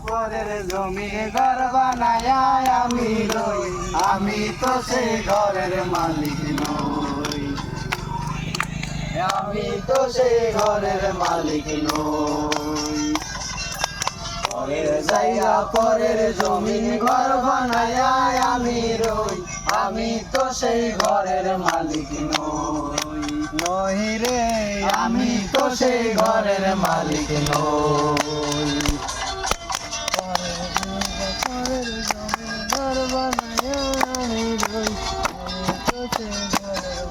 পরের জমি ঘর বানায়া আমি রই, আমি তো সেই ঘরের মালিক নই, আমি তো সেই ঘরের মালিক নই। পরের জায়গা পরের জমিন ঘর বানায়া আমি রই, আমি তো সেই ঘরের মালিক নই, নই রে আমি তো সেই ঘরের মালিক নই। পরের জমিন ঘর বানায়া আমি রই, আমি তো সেই ঘরের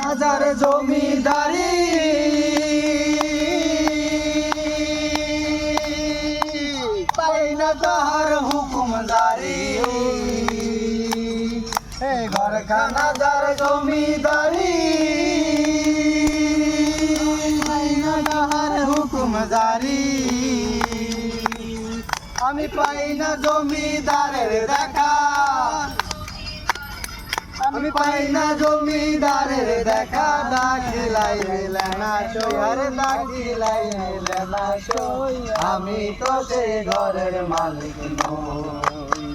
হাজার জমিদারি পাই না তাহার হুকুমদারি, ঘরখানা যার জমিদারি পাই না তাহার হুকুমদারি। আমি পাই না জমিদারের দেখা, আমি পাই না জমিদারের দেখা, দাখিলাই মেলে না সই, আরে দাখিলাই মেলে না সই, আমি তো সেই ঘরের মালিক নই,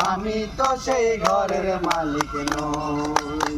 আমি তো সেই ঘরের মালিক নই।